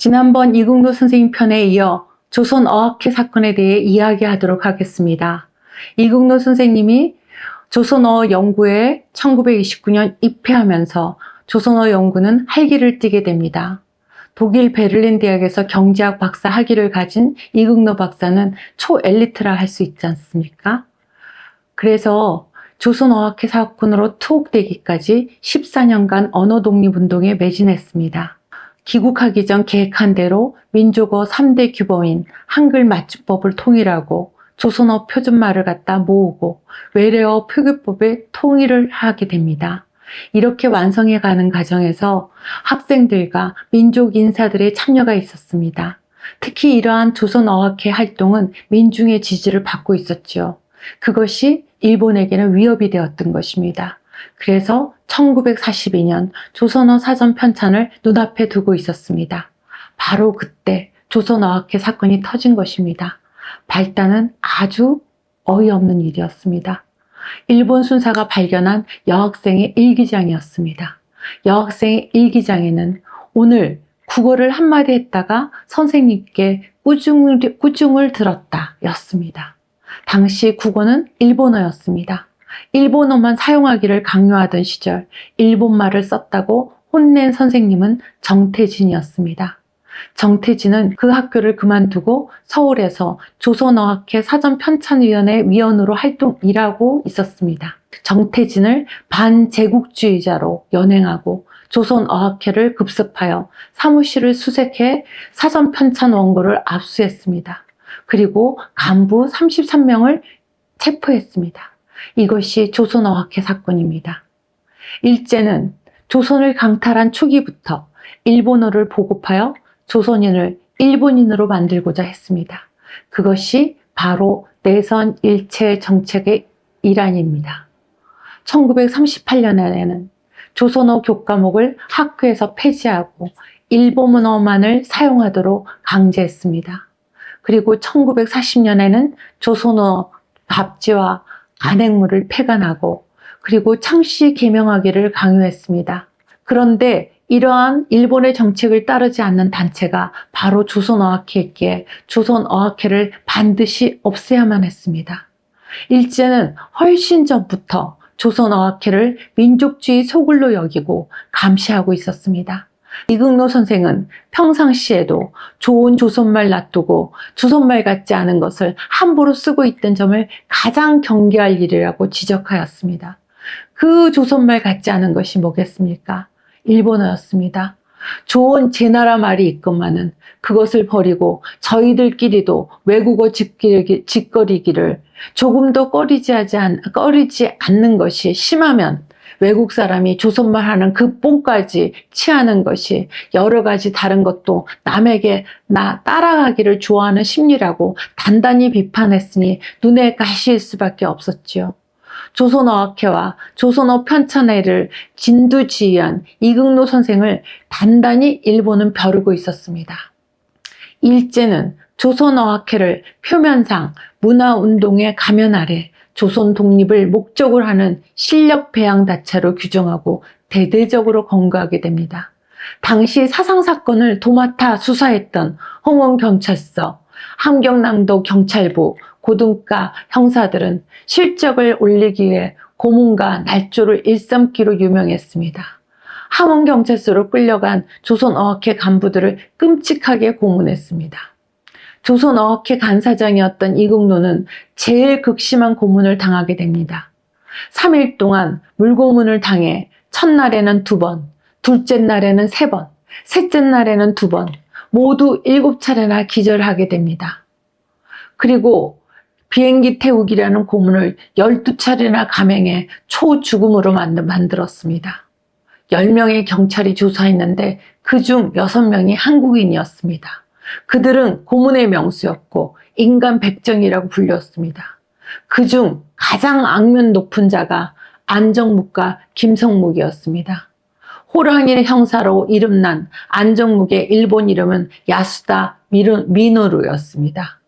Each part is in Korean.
지난번 이국노 선생님 편에 이어 조선어학회 사건에 대해 이야기하도록 하겠습니다. 이국노 선생님이 조선어 연구에 1929년 입회하면서 조선어 연구는 활기를 띠게 됩니다. 독일 베를린 대학에서 경제학 박사 학위를 가진 이국노 박사는 초엘리트라 할 수 있지 않습니까? 그래서 조선어학회 사건으로 투옥되기까지 14년간 언어 독립운동에 매진했습니다. 귀국하기 전 계획한 대로 민족어 3대 규범인 한글 맞춤법을 통일하고 조선어 표준말을 갖다 모으고 외래어 표기법에 통일을 하게 됩니다. 이렇게 완성해 가는 과정에서 학생들과 민족 인사들의 참여가 있었습니다. 특히 이러한 조선어학회 활동은 민중의 지지를 받고 있었죠. 그것이 일본에게는 위협이 되었던 것입니다. 그래서 1942년 조선어 사전 편찬을 눈앞에 두고 있었습니다. 바로 그때 조선어학회 사건이 터진 것입니다. 발단은 아주 어이없는 일이었습니다. 일본 순사가 발견한 여학생의 일기장이었습니다. 여학생의 일기장에는 오늘 국어를 한마디 했다가 선생님께 꾸중을 들었다 였습니다. 당시 국어는 일본어였습니다. 일본어만 사용하기를 강요하던 시절 일본말을 썼다고 혼낸 선생님은 정태진이었습니다. 정태진은 그 학교를 그만두고 서울에서 조선어학회 사전편찬위원회 위원으로 일하고 있었습니다. 정태진을 반제국주의자로 연행하고 조선어학회를 급습하여 사무실을 수색해 사전편찬 원고를 압수했습니다. 그리고 간부 33명을 체포했습니다. 이것이 조선어학회 사건입니다. 일제는 조선을 강탈한 초기부터 일본어를 보급하여 조선인을 일본인으로 만들고자 했습니다. 그것이 바로 내선 일체 정책의 일환입니다. 1938년에는 조선어 교과목을 학교에서 폐지하고 일본어만을 사용하도록 강제했습니다. 그리고 1940년에는 조선어 밥지와 간행물을 폐간하고 그리고 창씨 개명하기를 강요했습니다. 그런데 이러한 일본의 정책을 따르지 않는 단체가 바로 조선어학회였기에 조선어학회를 반드시 없애야만 했습니다. 일제는 훨씬 전부터 조선어학회를 민족주의 소굴로 여기고 감시하고 있었습니다. 이국노 선생은 평상시에도 좋은 조선말 놔두고 조선말 같지 않은 것을 함부로 쓰고 있던 점을 가장 경계할 일이라고 지적하였습니다. 그 조선말 같지 않은 것이 뭐겠습니까? 일본어였습니다. 좋은 제 나라 말이 있건만은 그것을 버리고 저희들끼리도 외국어 짓거리기를 조금도 꺼리지 않는 것이 심하면 외국 사람이 조선말 하는 그 뽕까지 취하는 것이 여러 가지 다른 것도 남에게 따라가기를 좋아하는 심리라고 단단히 비판했으니 눈에 가시일 수밖에 없었지요. 조선어학회와 조선어 편찬회를 진두지휘한 이국노 선생을 단단히 일본은 벼르고 있었습니다. 일제는 조선어학회를 표면상 문화운동의 가면 아래 조선 독립을 목적으로 하는 실력 배양 단체로 규정하고 대대적으로 검거하게 됩니다. 당시 사상사건을 도맡아 수사했던 홍원경찰서, 함경남도 경찰부, 고등과 형사들은 실적을 올리기 위해 고문과 날조를 일삼기로 유명했습니다. 함원경찰서로 끌려간 조선어학회 간부들을 끔찍하게 고문했습니다. 조선어학회 간사장이었던 이국노는 제일 극심한 고문을 당하게 됩니다. 3일 동안 물고문을 당해 첫날에는 2번, 둘째 날에는 3번, 셋째 날에는 2번, 모두 7차례나 기절하게 됩니다. 그리고 비행기 태우기라는 고문을 12차례나 감행해 초죽음으로 만들었습니다. 10명의 경찰이 조사했는데 그중 6명이 한국인이었습니다. 그들은 고문의 명수였고 인간 백정이라고 불렸습니다. 그중 가장 악명 높은 자가 안정묵과 김성묵이었습니다. 호랑이 형사로 이름난 안정묵의 일본 이름은 야수다 미노루였습니다.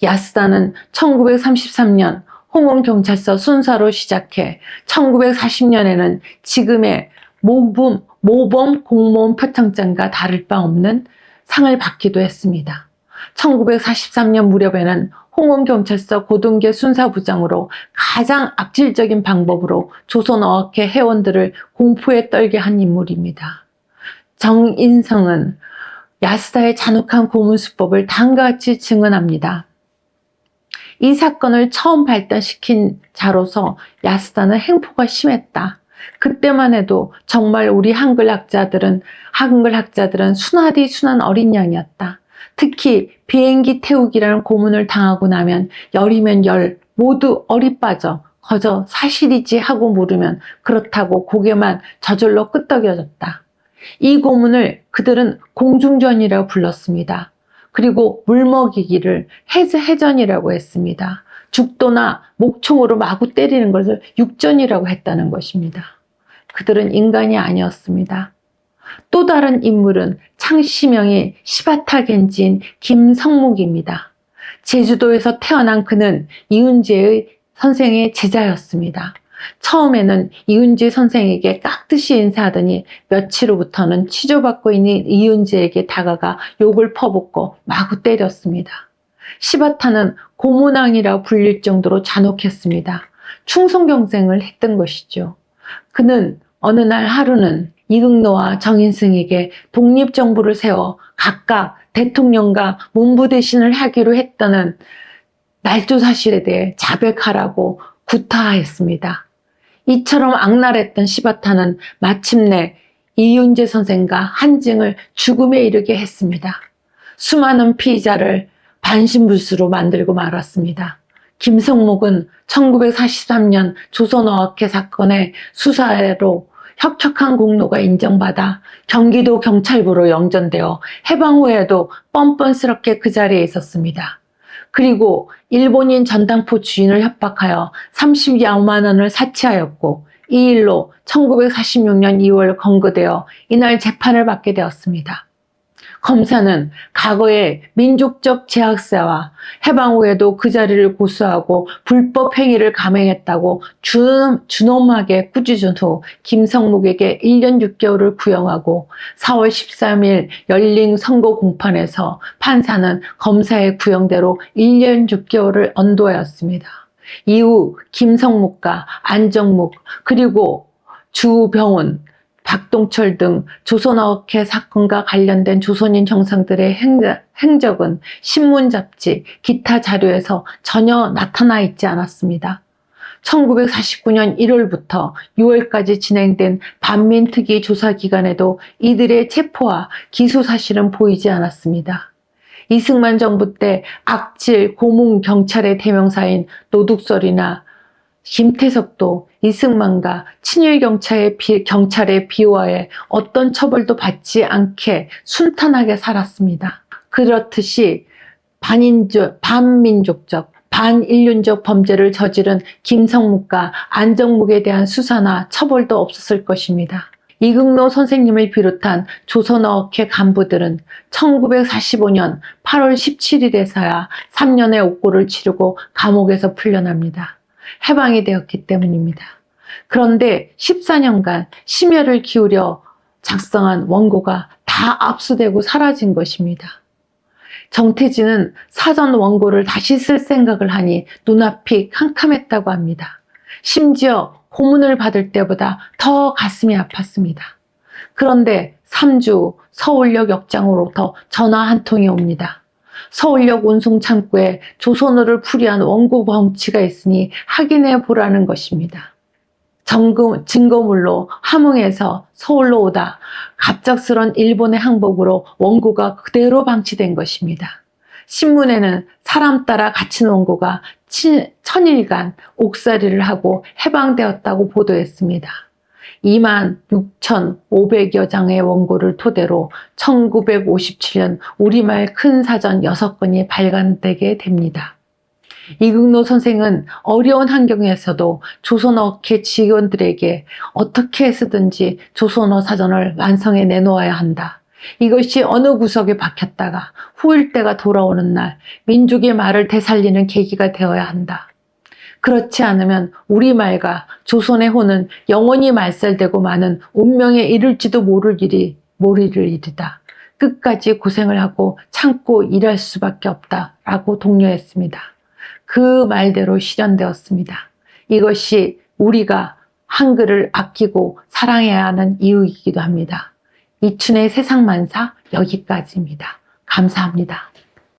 야스다는 1933년 홍원경찰서 순사로 시작해 1940년에는 지금의 모범 공무원 표창장과 다를 바 없는 상을 받기도 했습니다. 1943년 무렵에는 홍원경찰서 고등계 순사부장으로 가장 악질적인 방법으로 조선어학회 회원들을 공포에 떨게 한 인물입니다. 정인성은 야스다의 잔혹한 고문수법을 다음과 같이 증언합니다. 이 사건을 처음 발단시킨 자로서 야스다는 행포가 심했다. 그때만 해도 정말 우리 한글 학자들은 순하디 순한 어린 양이었다. 특히 비행기 태우기라는 고문을 당하고 나면 열이면 열 모두 얼이 빠져 거저 사실이지 하고 물으면 그렇다고 고개만 저절로 끄덕여졌다. 이 고문을 그들은 공중전이라고 불렀습니다. 그리고 물먹이기를 해전이라고 했습니다. 죽도나 목총으로 마구 때리는 것을 육전이라고 했다는 것입니다. 그들은 인간이 아니었습니다. 또 다른 인물은 창시명이 시바타 겐지인 김성묵입니다. 제주도에서 태어난 그는 이은재의 선생의 제자였습니다. 처음에는 이은재 선생에게 깍듯이 인사하더니 며칠 후부터는 취조받고 있는 이은재에게 다가가 욕을 퍼붓고 마구 때렸습니다. 시바타는 고문왕이라 불릴 정도로 잔혹했습니다. 충성경쟁을 했던 것이죠. 그는 어느 날 하루는 이극노와 정인승에게 독립정부를 세워 각각 대통령과 문부 대신을 하기로 했다는 날조사실에 대해 자백하라고 구타했습니다. 이처럼 악랄했던 시바타는 마침내 이윤재 선생과 한증을 죽음에 이르게 했습니다. 수많은 피의자를 반신불수로 만들고 말았습니다. 김성묵은 1943년 조선어학회 사건의 수사로 혁혁한 공로가 인정받아 경기도 경찰부로 영전되어 해방 후에도 뻔뻔스럽게 그 자리에 있었습니다. 그리고 일본인 전당포 주인을 협박하여 30여만 원을 사치하였고 이 일로 1946년 2월 검거되어 이날 재판을 받게 되었습니다. 검사는 과거의 민족적 제약사와 해방 후에도 그 자리를 고수하고 불법 행위를 감행했다고 준엄하게 꾸짖은 후 김성묵에게 1년 6개월을 구형하고 4월 13일 열린 선고 공판에서 판사는 검사의 구형대로 1년 6개월을 언도하였습니다. 이후 김성묵과 안정묵 그리고 주병훈 박동철 등 조선어학회 사건과 관련된 조선인 형상들의 행적은 신문 잡지, 기타 자료에서 전혀 나타나 있지 않았습니다. 1949년 1월부터 6월까지 진행된 반민특위 조사 기간에도 이들의 체포와 기소 사실은 보이지 않았습니다. 이승만 정부 때 악질 고문 경찰의 대명사인 노둑설이나 김태석도 이승만과 친일 경찰의 비호하에 어떤 처벌도 받지 않게 순탄하게 살았습니다. 그렇듯이 반민족적, 반인륜적 범죄를 저지른 김성묵과 안정묵에 대한 수사나 처벌도 없었을 것입니다. 이극노 선생님을 비롯한 조선어학회 간부들은 1945년 8월 17일에서야 3년의 옥고를 치르고 감옥에서 풀려납니다. 해방이 되었기 때문입니다. 그런데 14년간 심혈을 기울여 작성한 원고가 다 압수되고 사라진 것입니다. 정태진은 사전 원고를 다시 쓸 생각을 하니 눈앞이 캄캄했다고 합니다. 심지어 고문을 받을 때보다 더 가슴이 아팠습니다. 그런데 3주 서울역 역장으로부터 전화 한 통이 옵니다. 서울역 운송창고에 조선어를 풀이한 원고 벙치가 있으니 확인해 보라는 것입니다. 증거물로 함흥에서 서울로 오다 갑작스런 일본의 항복으로 원고가 그대로 방치된 것입니다. 신문에는 사람 따라 갇힌 원고가 1000일간 옥살이를 하고 해방되었다고 보도했습니다. 26,500여 장의 원고를 토대로 1957년 우리말 큰 사전 6권이 발간되게 됩니다. 이극노 선생은 어려운 환경에서도 조선어학회 직원들에게 어떻게 해서든지 조선어 사전을 완성해 내놓아야 한다. 이것이 어느 구석에 박혔다가 후일대가 돌아오는 날 민족의 말을 되살리는 계기가 되어야 한다. 그렇지 않으면 우리말과 조선의 호는 영원히 말살되고 마는 운명에 이를지도 모를 일이다. 끝까지 고생을 하고 참고 일할 수밖에 없다라고 독려했습니다. 그 말대로 실현되었습니다. 이것이 우리가 한글을 아끼고 사랑해야 하는 이유이기도 합니다. 이춘의 세상만사 여기까지입니다. 감사합니다.